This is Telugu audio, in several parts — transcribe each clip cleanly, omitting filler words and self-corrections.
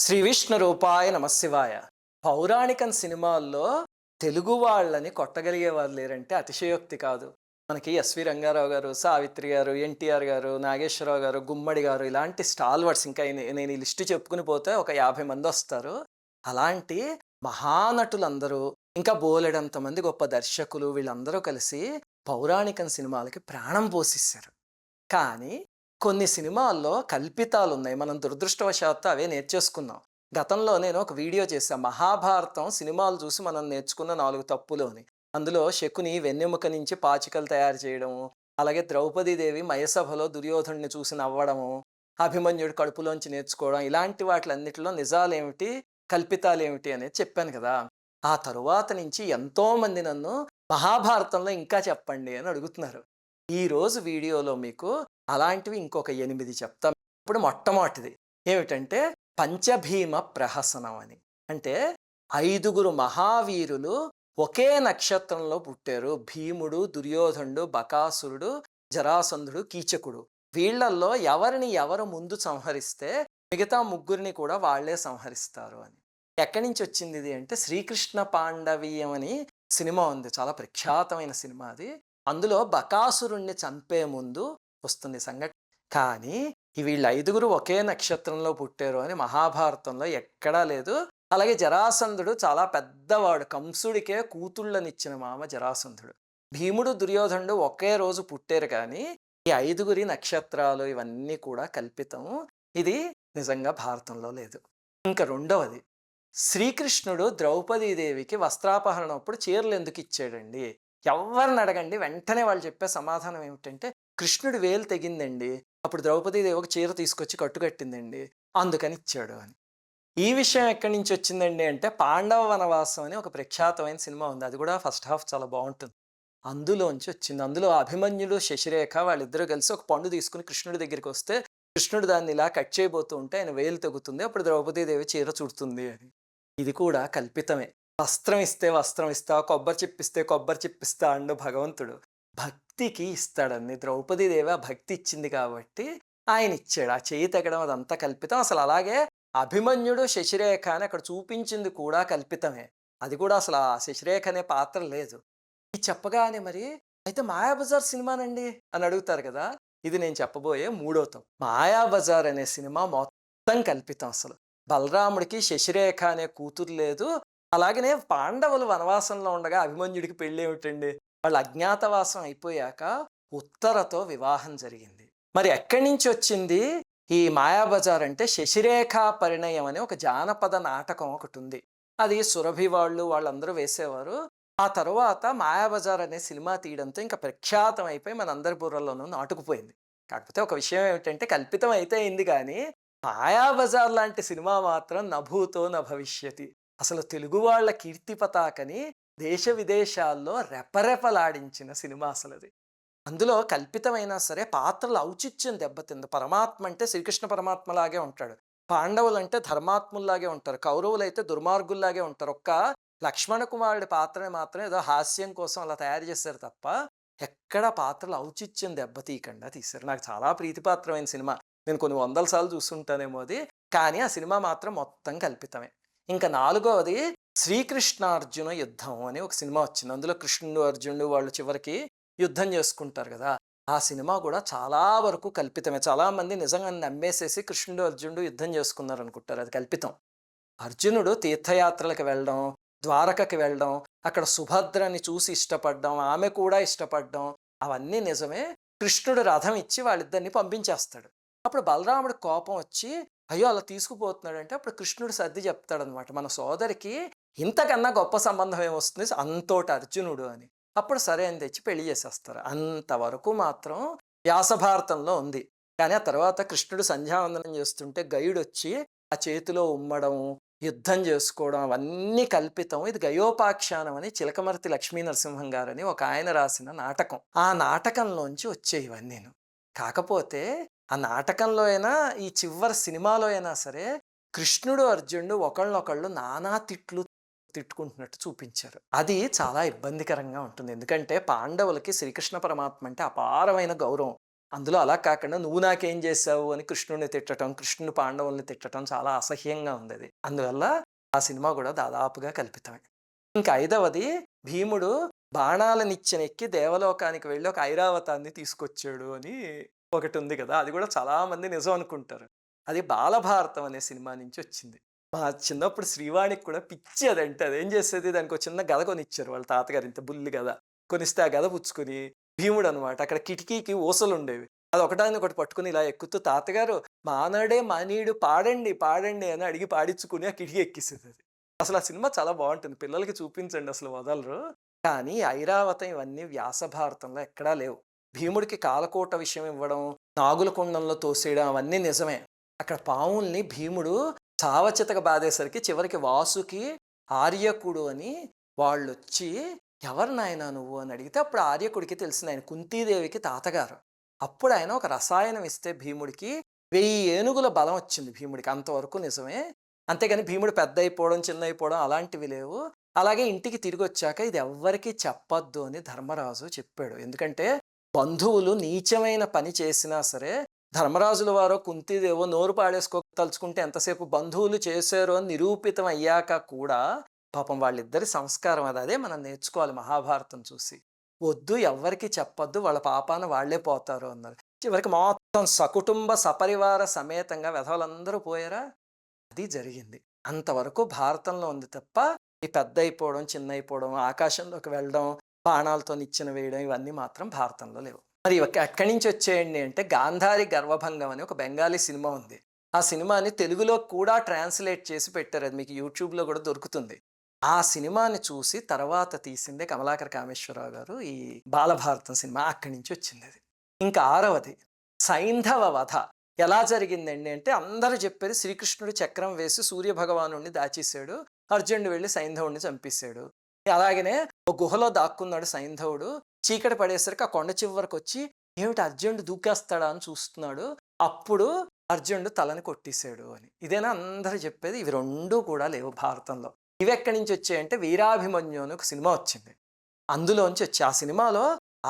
శ్రీ విష్ణు రూపాయ నమశివాయ. పౌరాణికం సినిమాల్లో తెలుగు వాళ్ళని కొట్టగలిగే వాళ్ళు లేరంటే అతిశయోక్తి కాదు. మనకి ఎస్వి రంగారావు గారు, సావిత్రి గారు, ఎన్టీఆర్ గారు, నాగేశ్వరరావు గారు, గుమ్మడి గారు ఇలాంటి స్టాల్వర్డ్స్ ఇంకా నేను ఈ లిస్ట్ చెప్పుకుని పోతే ఒక 50 మందొస్తారు. అలాంటి మహానటులందరూ ఇంకా బోలెడంత మంది గొప్ప దర్శకులు వీళ్ళందరూ కలిసి పౌరాణికం సినిమాలకి ప్రాణం పోసిస్తారు. కానీ కొన్ని సినిమాల్లో కల్పితాలున్నాయి. మనం దురదృష్టవశాత్తు అవే నేర్చేసుకున్నాం. గతంలో నేను ఒక వీడియో చేశా. 'మహాభారతం' సినిమాలు చూసి మనం నేర్చుకున్న 4 తప్పులు అని. అందులో శకుని వెన్నెముక నుంచి పాచికలు తయారు చేయడము, అలాగే ద్రౌపదీదేవి మయసభలో దుర్యోధనుడిని చూసి నవ్వడము, అభిమన్యుడు కడుపులోంచి నేర్చుకోవడం ఇలాంటి వాటిలన్నిటిలో నిజాలేమిటి, కల్పితాలేమిటి అనేది చెప్పాను కదా! ఆ తరువాత నుంచి ఎంతోమంది నన్ను మహాభారతంలో ఇంకా చెప్పండి అని అడుగుతున్నారు. ఈరోజు వీడియోలో మీకు అలాంటివి ఇంకొక 8 చెప్తాం. ఇప్పుడు మొట్టమొదటిది ఏమిటంటే పంచభీమ ప్రహసనం అని. అంటే 5గురు మహావీరులు ఒకే నక్షత్రంలో పుట్టారు. భీముడు, దుర్యోధనుడు, బకాసురుడు, జరాసంధుడు, కీచకుడు. వీళ్ళల్లో ఎవరిని ఎవరు ముందు సంహరిస్తే మిగతా ముగ్గురిని కూడా వాళ్ళే సంహరిస్తారు అని. ఎక్కడి నుంచి వచ్చింది ఇది అంటే శ్రీకృష్ణ పాండవీయం అని సినిమా ఉంది. చాలా ప్రఖ్యాతమైన సినిమా అది. అందులో బకాసురుణ్ణి చంపే ముందు వస్తుంది సంఘటన. కానీ వీళ్ళు 5గురు ఒకే నక్షత్రంలో పుట్టారు అని మహాభారతంలో ఎక్కడా లేదు. అలాగే జరాసంధుడు చాలా పెద్దవాడు. కంసుడికే కూతుళ్ళనిచ్చిన మామ జరాసంధుడు. భీముడు, దుర్యోధనుడు ఒకే రోజు పుట్టారు కానీ ఈ 5గురి నక్షత్రాలు ఇవన్నీ కూడా కల్పితం. ఇది నిజంగా భారతంలో లేదు. ఇంకా రెండవది, శ్రీకృష్ణుడు ద్రౌపదీదేవికి వస్త్రాపహరణం అప్పుడు చీరలు ఎందుకు ఇచ్చాడండి? ఎవరిని అడగండి వెంటనే వాళ్ళు చెప్పే సమాధానం ఏమిటంటే కృష్ణుడి వేలు తెగిందండి, అప్పుడు ద్రౌపదీదేవి ఒక చీర తీసుకొచ్చి కట్టుకట్టిందండి, అందుకని ఇచ్చాడు అని. ఈ విషయం ఎక్కడి నుంచి వచ్చిందండి అంటే పాండవ వనవాసం అని ఒక ప్రఖ్యాతమైన సినిమా ఉంది. అది కూడా ఫస్ట్ హాఫ్ చాలా బాగుంటుంది. అందులోంచి వచ్చింది. అందులో అభిమన్యుడు, శశిరేఖ వాళ్ళిద్దరూ కలిసి ఒక పండు తీసుకుని కృష్ణుడి దగ్గరికి వస్తే కృష్ణుడు దాన్ని ఇలా కట్ చేయబోతూ ఉంటే ఆయన వేలు తెగుతుంది, అప్పుడు ద్రౌపదీదేవి చీర చుడుతుంది అని. ఇది కూడా కల్పితమే. వస్త్రం ఇస్తే వస్త్రం ఇస్తా, కొబ్బరి చిప్పిస్తే కొబ్బరి చిప్పిస్తా అండు భగవంతుడు. భక్తికి ఇస్తాడన్ని. ద్రౌపదీదేవి ఆ భక్తి ఇచ్చింది కాబట్టి ఆయన ఇచ్చాడు. ఆ చేయి తెగడం అదంతా కల్పితం. అసలు అలాగే అభిమన్యుడు, శశిరేఖ అని అక్కడ చూపించింది కూడా కల్పితమే. అది కూడా అసలు ఆ శశిరేఖ అనే పాత్ర లేదు. ఇది చెప్పగానే మరి అయితే మాయాబజార్ సినిమానండి అని అడుగుతారు కదా! ఇది నేను చెప్పబోయే మూడో తప్పు. మాయాబజార్ అనే సినిమా మొత్తం కల్పితం అసలు. బలరాముడికి శశిరేఖ అనే కూతురు లేదు. అలాగనే పాండవులు వనవాసంలో ఉండగా అభిమన్యుడికి పెళ్ళి ఏమిటండి? వాళ్ళు అజ్ఞాతవాసం అయిపోయాక ఉత్తరతో వివాహం జరిగింది. మరి ఎక్కడి నుంచి వచ్చింది ఈ మాయాబజార్ అంటే శశిరేఖ పరిణయం అనే ఒక జానపద నాటకం ఒకటి ఉంది. అది సురభి వాళ్ళందరూ వేసేవారు. ఆ తరువాత మాయాబజార్ అనే సినిమా తీయడంతో ఇంకా ప్రఖ్యాతం అయిపోయి మనందరి బుర్రల్లోనూ నాటుకుపోయింది. కాకపోతే ఒక విషయం ఏమిటంటే కల్పితం అయితే అయింది కానీ మాయాబజార్ లాంటి సినిమా మాత్రం నభూతో న భవిష్యతి. అసలు తెలుగు వాళ్ళ కీర్తి పతాకని దేశ విదేశాల్లో రెపరెపలాడించిన సినిమా అసలది. అందులో కల్పితమైనా సరే పాత్రల ఔచిత్యం దెబ్బతింది. పరమాత్మ అంటే శ్రీకృష్ణ పరమాత్మలాగే ఉంటాడు. పాండవులంటే ధర్మాత్ముల్లాగే ఉంటారు. కౌరవులైతే దుర్మార్గుల్లాగే ఉంటారు. ఒక్క లక్ష్మణ కుమారుడి పాత్రని మాత్రం ఏదో హాస్యం కోసం అలా తయారు చేశారు తప్ప ఎక్కడ పాత్రల ఔచిత్యం దెబ్బతీయకుండా తీశారు. నాకు చాలా ప్రీతిపాత్రమైన సినిమా. నేను కొన్ని వందల సార్లు చూస్తుంటానేమో అది. కానీ ఆ సినిమా మాత్రం మొత్తం కల్పితమే. ఇంకా నాలుగవది శ్రీకృష్ణార్జున యుద్ధం అని ఒక సినిమా వచ్చింది. అందులో కృష్ణుడు, అర్జునుడు వాళ్ళు చివరికి యుద్ధం చేసుకుంటారు కదా! ఆ సినిమా కూడా చాలా వరకు కల్పితమే. చాలామంది నిజంగా నమ్మేసేసి కృష్ణుడు, అర్జునుడు యుద్ధం చేసుకున్నారనుకుంటారు. అది కల్పితం. అర్జునుడు తీర్థయాత్రలకు వెళ్ళడం, ద్వారకకి వెళ్ళడం, అక్కడ సుభద్రని చూసి ఇష్టపడడం, ఆమె కూడా ఇష్టపడడం అవన్నీ నిజమే. కృష్ణుడు రథం ఇచ్చి వాళ్ళిద్దరిని పంపించేస్తాడు. అప్పుడు బలరాముడికి కోపం వచ్చి అయ్యో అలా తీసుకుపోతున్నాడంటే అప్పుడు కృష్ణుడు సర్ది చెప్తాడనమాట, మన సోదరికి ఇంతకన్నా గొప్ప సంబంధం ఏమొస్తుంది అంతోటి అర్జునుడు అని. అప్పుడు సరే అని తెచ్చి పెళ్లి చేసేస్తారు. అంతవరకు మాత్రం వ్యాసభారతంలో ఉంది. కానీ ఆ తర్వాత కృష్ణుడు సంధ్యావందనం చేస్తుంటే గయుడొచ్చి ఆ చేతిలో ఉమ్మడం, యుద్ధం చేసుకోవడం అవన్నీ కల్పితం. ఇది గయోపాఖ్యానం అని చిలకమర్తి లక్ష్మీ నరసింహం గారని ఒక ఆయన రాసిన నాటకం. ఆ నాటకంలోంచి వచ్చేవి ఇవన్నీను. కాకపోతే ఆ నాటకంలో అయినా ఈ చివరి సినిమాలో అయినా సరే కృష్ణుడు, అర్జునుడు ఒకళ్ళనొకళ్ళు నానా తిట్లు తిట్టుకుంటున్నట్టు చూపించారు. అది చాలా ఇబ్బందికరంగా ఉంటుంది. ఎందుకంటే పాండవులకి శ్రీకృష్ణ పరమాత్మ అంటే అపారమైన గౌరవం. అందులో అలా కాకుండా నువ్వు నాకేం చేశావు అని కృష్ణుడిని తిట్టడం, కృష్ణుడు పాండవుల్ని తిట్టడం చాలా అసహ్యంగా ఉంది అది. అందువల్ల ఆ సినిమా కూడా దాదాపుగా కల్పితమే. ఇంకా ఐదవది భీముడు బాణాల నిచ్చెనెక్కి దేవలోకానికి వెళ్ళి ఒక ఐరావతాన్ని తీసుకొచ్చాడు అని ఒకటుంది కదా! అది కూడా చాలామంది నిజం అనుకుంటారు. అది బాలభారతం అనే సినిమా నుంచి వచ్చింది. మా చిన్నప్పుడు శ్రీవాణికి కూడా పిచ్చి అదంటే. అదేం చేసేది దానికో చిన్న గద కొనిచ్చారు వాళ్ళ తాతగారు ఇంత బుల్లి గద. కొనిస్తే ఆ గద పుచ్చుకొని భీముడనమాట అక్కడ కిటికీకి ఊసలుండేవి. అది ఒకదాన్నొకటి పట్టుకొని ఇలా ఎక్కుతూ తాతగారు మానడే మనీడు పాడండి, పాడండి అని అడిగి పాడించుకుని ఆ కిటికీ ఎక్కేసేదది. అసలు ఆ సినిమా చాలా బావుంటుంది. పిల్లలకి చూపించండి అసలు వదలరు. కానీ ఐరావతం ఇవన్నీ వ్యాస భారతంలో ఎక్కడా లేవు. భీముడికి కాలకోట విషయం ఇవ్వడం, నాగుల కుండంలో తోసేయడం అవన్నీ నిజమే. అక్కడ పావుల్ని భీముడు చావచితక బాధేసరికి చివరికి వాసుకి, ఆర్యకుడు అని వాళ్ళొచ్చి "ఎవరు నాయనా నువ్వు" అని అడిగితే అప్పుడు ఆర్యకుడికి తెలిసింది ఆయన కుంతీదేవికి తాతగారు. అప్పుడు ఆయన ఒక రసాయనం ఇస్తే భీముడికి 1000 ఏనుగుల బలం వచ్చింది భీముడికి. అంతవరకు నిజమే. అంతేగాని భీముడు పెద్దయిపోవడం, చిన్నయిపోవడం అలాంటివి లేవు. అలాగే ఇంటికి తిరిగొచ్చాక ఇది ఎవ్వరికీ చెప్పొద్దు అని ధర్మరాజు చెప్పాడు. ఎందుకంటే బంధువులు నీచమైన పని చేసినా సరే ధర్మరాజుల వారో, కుంతీదేవో నోరు తలుచుకుంటే ఎంతసేపు బంధువులు చేశారో అని నిరూపితం అయ్యాక కూడా పాపం వాళ్ళిద్దరి సంస్కారం అది. అదే మనం నేర్చుకోవాలి మహాభారతం చూసి. వద్దు ఎవ్వరికీ చెప్పొద్దు వాళ్ళ పాపాన వాళ్ళే పోతారు అన్నారు. చివరికి మొత్తం సకుటుంబ సపరివార సమేతంగా వెధవలందరూ పోయారా? అది జరిగింది. అంతవరకు భారతంలో ఉంది తప్ప ఈ పెద్దయిపోవడం, చిన్నయిపోవడం, ఆకాశంలోకి వెళ్ళడం, బాణాలతో నిచ్చెన వేయడం ఇవన్నీ మాత్రం భారతంలో లేవు. మరి ఎక్కడి నుంచి వచ్చేయండి అంటే 'గాంధారి గర్వభంగం' అని ఒక బెంగాలీ సినిమా ఉంది. ఆ సినిమాని తెలుగులో కూడా ట్రాన్స్‌లేట్ చేసి పెట్టారు. అది మీకు యూట్యూబ్‌లో కూడా దొరుకుతుంది. ఆ సినిమాని చూసి తర్వాత తీసిందే కమలాకర కామేశ్వరరావు గారు ఈ బాలభారతం సినిమా. అక్కడి నుంచి వచ్చిందది. ఇంకా ఆరవది సైంధవ వధ. ఎలా జరిగిందండి అంటే అందరూ చెప్పేది శ్రీకృష్ణుడు చక్రం వేసి సూర్యభగవానుడిని దాచేసాడు. అర్జునుడు వెళ్లి సైంధవుడిని చంపేశాడు. అలాగనే ఒక గుహలో దాక్కున్నాడు సైంధవుడు. చీకటి పడేసరికి ఆ కొండ చివరకొచ్చి ఏమిటి అర్జునుడు దూకేస్తాడా అని చూస్తున్నాడు. అప్పుడు అర్జునుడు తలని కొట్టేశాడు అని. ఇదేనా అందరూ చెప్పేది? ఇవి 2 కూడా లేవు భారతంలో. ఇవెక్కడి నుంచి వచ్చాయంటే 'వీరాభిమన్యు' అని ఒక సినిమా వచ్చింది. అందులోంచి వచ్చాయి. ఆ సినిమాలో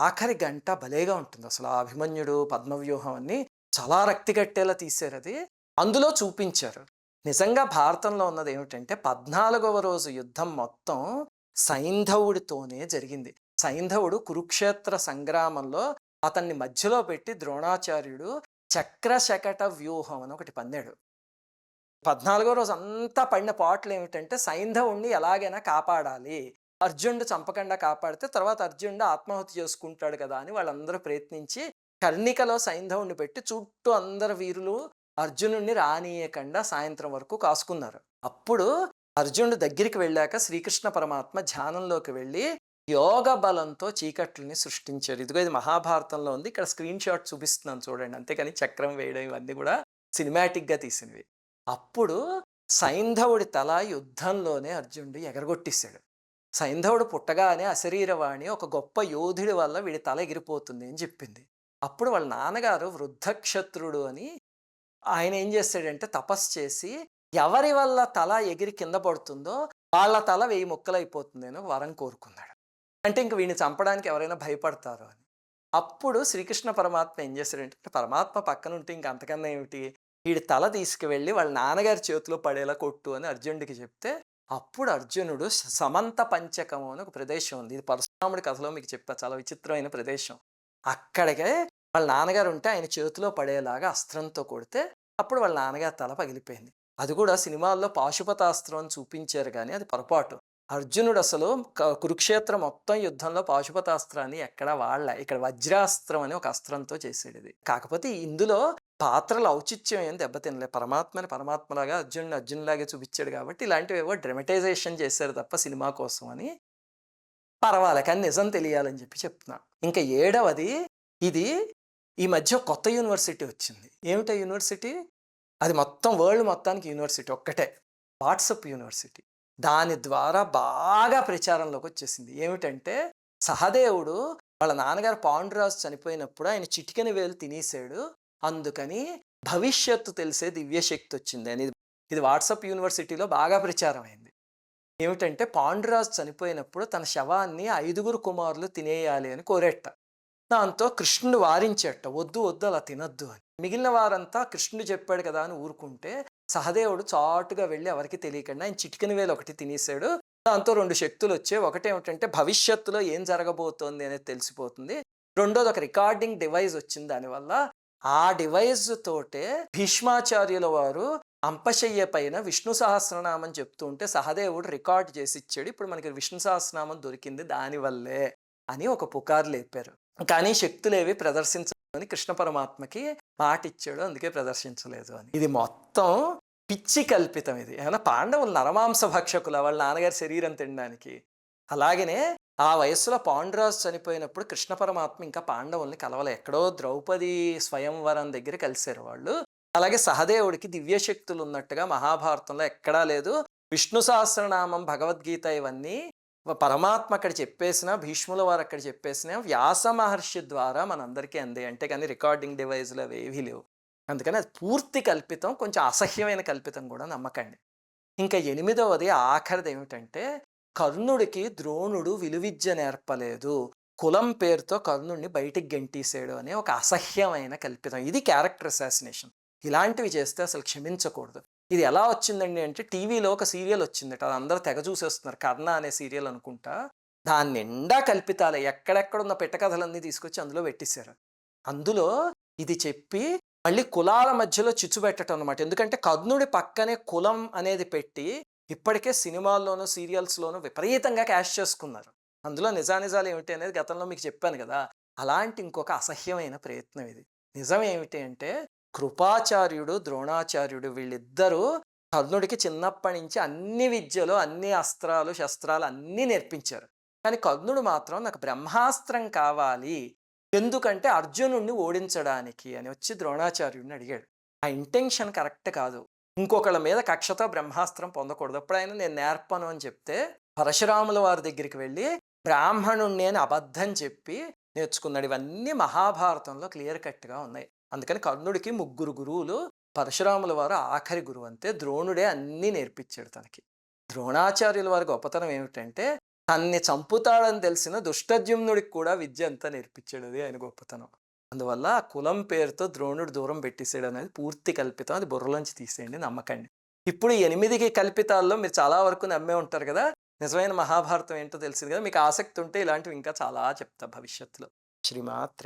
ఆఖరి గంట భలేగా ఉంటుంది. అసలు ఆ అభిమన్యుడు, పద్మవ్యూహం అన్నీ చాలా రక్తి కట్టేలా తీశారది. అందులో చూపించారు. నిజంగా భారతంలో ఉన్నది ఏమిటంటే 14వ రోజు యుద్ధం మొత్తం సైంధవుడితోనే జరిగింది. సైంధవుడు కురుక్షేత్ర సంగ్రామంలో అతన్ని మధ్యలో పెట్టి ద్రోణాచార్యుడు చక్రశకట వ్యూహం అని ఒకటి పన్నాడు. 14వ రోజు అంతా పడిన పాటలేమిటంటే సైంధవుడిని ఎలాగైనా కాపాడాలి. అర్జునుడు చంపకుండా కాపాడితే తర్వాత అర్జునుడు ఆత్మాహుతి చేసుకుంటాడు కదా అని వాళ్ళందరూ ప్రయత్నించి కర్ణికలో సైంధవుడిని పెట్టి చుట్టూ అందరు వీరులు అర్జునుడిని రానీయకుండా సాయంత్రం వరకు కాసుకున్నారు. అప్పుడు అర్జునుడు దగ్గరికి వెళ్ళాక శ్రీకృష్ణ పరమాత్మ ధ్యానంలోకి వెళ్ళి యోగ బలంతో చీకట్లని సృష్టించారు. ఇదిగో ఇది మహాభారతంలో ఉంది. ఇక్కడ స్క్రీన్ షాట్ చూపిస్తున్నాను చూడండి. అంతేకాని చక్రం వేయడం ఇవన్నీ కూడా సినిమాటిక్‌గా తీసినవి. అప్పుడు సైంధవుడి తల యుద్ధంలోనే అర్జునుడు ఎగరగొట్టేశాడు. సైంధవుడు పుట్టగానే అశరీరవాణి ఒక గొప్ప యోధుడి వల్ల వీడి తల ఎగిరిపోతుంది అని చెప్పింది. అప్పుడు వాళ్ళ నాన్నగారు వృద్ధక్షత్రుడు అని ఆయన ఏం చేశాడంటే తపస్సు చేసి ఎవరి వల్ల తల ఎగిరి కింద పడుతుందో వాళ్ళ తల 1000 ముక్కలైపోతుంది అని వరం కోరుకున్నాడు. అంటే ఇంక వీడిని చంపడానికి ఎవరైనా భయపడతారు అని. అప్పుడు శ్రీకృష్ణ పరమాత్మ ఏం చేశాడంటే పరమాత్మ పక్కనుంటే ఇంక అంతకన్నా ఏమిటి, వీడి తల తీసుకువెళ్ళి వాళ్ళ నాన్నగారి చేతిలో పడేలా కొట్టు అని అర్జునుడికి చెప్తే అప్పుడు అర్జునుడు సమంత పంచకము అని ఒక ప్రదేశం ఉంది. ఇది పరశురాముడి కథలో మీకు చెప్పా. చాలా విచిత్రమైన ప్రదేశం. అక్కడికే వాళ్ళ నాన్నగారు ఉంటే ఆయన చేతిలో పడేలాగా అస్త్రంతో కొడితే అప్పుడు వాళ్ళ నాన్నగారి తల పగిలిపోయింది. అది కూడా సినిమాల్లో పాశుపతాస్త్రం అని చూపించారు కానీ అది పొరపాటు. అర్జునుడు అసలు కురుక్షేత్రం మొత్తం యుద్ధంలో పాశుపతాస్త్రాన్ని ఎక్కడ వాడలే. ఇక్కడ వజ్రాస్త్రం అని ఒక అస్త్రంతో చేసాడు ఇది. కాకపోతే ఇందులో పాత్రల ఔచిత్యం ఏం దెబ్బతినలే. పరమాత్మని పరమాత్మలాగా అర్జునుడిని అర్జునులాగే చూపించాడు కాబట్టి ఇలాంటివేవో డ్రమటైజేషన్ చేశారు తప్ప సినిమా కోసం అని. పర్వాలే కానీ నిజం తెలియాలని చెప్పి చెప్తున్నా. ఇంకా 7వది ఇది ఈ మధ్య కొత్త యూనివర్సిటీ వచ్చింది. ఏమిటా యూనివర్సిటీ? అది మొత్తం వరల్డ్ మొత్తానికి యూనివర్సిటీ ఒక్కటే. WhatsApp university. దాని ద్వారా బాగా ప్రచారంలోకి వచ్చేసింది. ఏమిటంటే సహదేవుడు వాళ్ళ నాన్నగారు పాండురాజు చనిపోయినప్పుడు ఆయన చిటికెన వేలు తినేసాడు. అందుకని భవిష్యత్తు తెలిసే దివ్యశక్తి వచ్చింది అని ఇది వాట్సాప్ యూనివర్సిటీలో బాగా ప్రచారం అయింది. ఏమిటంటే పాండురాజు చనిపోయినప్పుడు తన శవాన్ని 5గురు కుమారులు తినేయాలి అని కోరేట. దాంతో కృష్ణుడు వారించేట, వద్దు వద్దు అలా తినద్దు అని. మిగిలిన వారంతా కృష్ణుడు చెప్పాడు కదా అని ఊరుకుంటే సహదేవుడు చాటుగా వెళ్ళి ఎవరికి తెలియకుండా ఆయన చిటికెన వేలు ఒకటి తినేసాడు. దాంతో 2 శక్తులు వచ్చాయి. ఒకటేమిటంటే భవిష్యత్తులో ఏం జరగబోతోంది అనేది తెలిసిపోతుంది. రెండోది ఒక రికార్డింగ్ డివైస్ వచ్చింది దానివల్ల. ఆ డివైస్ తోటే భీష్మాచార్యుల వారు అంపశయ్య పైన విష్ణు సహస్రనామం చెప్తూ ఉంటే సహదేవుడు రికార్డ్ చేసి ఇచ్చాడు. ఇప్పుడు మనకి విష్ణు సహస్రనామం దొరికింది దానివల్లే అని ఒక పుకారు లేపారు. కానీ శక్తులేవి ప్రదర్శించని కృష్ణ పరమాత్మకి మాట ఇచ్చాడు, అందుకే ప్రదర్శించలేదు అని. ఇది మొత్తం పిచ్చి కల్పితం. ఇది ఏమన్నా పాండవులు నరమాంస భక్షకుల వాళ్ళ నాన్నగారి శరీరం తినడానికి. అలాగనే ఆ వయస్సులో పాండురాజు చనిపోయినప్పుడు కృష్ణ పరమాత్మ ఇంకా పాండవుల్ని కలవలే. ఎక్కడో ద్రౌపది స్వయంవరం దగ్గర కలిశారు వాళ్ళు. అలాగే సహదేవుడికి దివ్యశక్తులు ఉన్నట్టుగా మహాభారతంలో ఎక్కడా లేదు. విష్ణు సహస్రనామం, భగవద్గీత ఇవన్నీ పరమాత్మ అక్కడ చెప్పేసిన, భీష్ముల వారు అక్కడ చెప్పేసిన వ్యాస మహర్షి ద్వారా మనందరికీ అందాయి. అంటే కానీ రికార్డింగ్ డివైజ్లు అవి ఏవీ లేవు. అందుకని అది పూర్తి కల్పితం, కొంచెం అసహ్యమైన కల్పితం కూడా నమ్మకండి. ఇంకా 8వది ఆఖరిది ఏమిటంటే కర్ణుడికి ద్రోణుడు విలువిద్య నేర్పలేదు, కులం పేరుతో కర్ణుడిని బయటికి గెంటీసాడు అనే ఒక అసహ్యమైన కల్పితం. ఇది క్యారెక్టర్ అసాసినేషన్. ఇలాంటివి చేస్తే అసలు క్షమించకూడదు. ఇది ఎలా వచ్చిందండి అంటే టీవీలో ఒక సీరియల్ వచ్చిందట, అది అందరూ తెగ చూసేస్తున్నారు, కర్ణ అనే సీరియల్ అనుకుంటా. దాని నిండా కల్పితాలే, ఎక్కడెక్కడున్న పెట్టకథలన్నీ తీసుకొచ్చి అందులో పెట్టేశారు. అందులో ఇది చెప్పి మళ్ళీ కులాల మధ్యలో చిచ్చు పెట్టడం అనమాట. ఎందుకంటే కర్ణుడి పక్కనే కులం అనేది పెట్టి ఇప్పటికే సినిమాల్లోనూ సీరియల్స్లోనూ విపరీతంగా క్యాష్ చేసుకున్నారు. అందులో నిజానిజాలు ఏమిటి అనేది గతంలో మీకు చెప్పాను కదా. అలాంటి ఇంకొక అసహ్యమైన ప్రయత్నం ఇది. నిజం ఏమిటి అంటే కృపాచార్యుడు, ద్రోణాచార్యుడు వీళ్ళిద్దరూ కర్ణుడికి చిన్నప్పటి నుంచి అన్ని విద్యలు, అన్ని అస్త్రాలు, శస్త్రాలు అన్నీ నేర్పించారు. కానీ కర్ణుడు మాత్రం నాకు బ్రహ్మాస్త్రం కావాలి, ఎందుకంటే అర్జునుడిని ఓడించడానికి అని వచ్చి ద్రోణాచార్యుడిని అడిగాడు. ఆ ఇంటెన్షన్ కరెక్ట్ కాదు. ఇంకొకళ్ళ మీద కక్షతో బ్రహ్మాస్త్రం పొందకూడదు. ఎప్పుడైనా నేను నేర్పను అని చెప్తే పరశురాముల వారి దగ్గరికి వెళ్ళి బ్రాహ్మణుణ్ణి అని అబద్ధం చెప్పి నేర్చుకున్నాడు. ఇవన్నీ మహాభారతంలో క్లియర్ కట్గా ఉన్నాయి. అందుకని కర్ణుడికి 3 గురువులు, పరశురాముల వారు ఆఖరి గురువు. అంతే, ద్రోణుడే అన్నీ నేర్పించాడు తనకి. ద్రోణాచార్యుల వారి గొప్పతనం ఏమిటంటే తన్ని చంపుతాడని తెలిసిన దుష్టద్యుమ్నుడికి కూడా విద్య అంతా నేర్పించాడు. అది ఆయన గొప్పతనం. అందువల్ల ఆ కులం పేరుతో ద్రోణుడు దూరం పెట్టేసాడు అనేది పూర్తి కల్పితం. అది బుర్రలోంచి తీసేయండి, నమ్మకండి. ఇప్పుడు 8 కల్పితాల్లో మీరు చాలా వరకు నమ్మే ఉంటారు కదా. నిజమైన మహాభారతం ఏంటో తెలిసింది కదా. మీకు ఆసక్తి ఉంటే ఇలాంటివి ఇంకా చాలా చెప్తా భవిష్యత్తులో. శ్రీమాత్రే.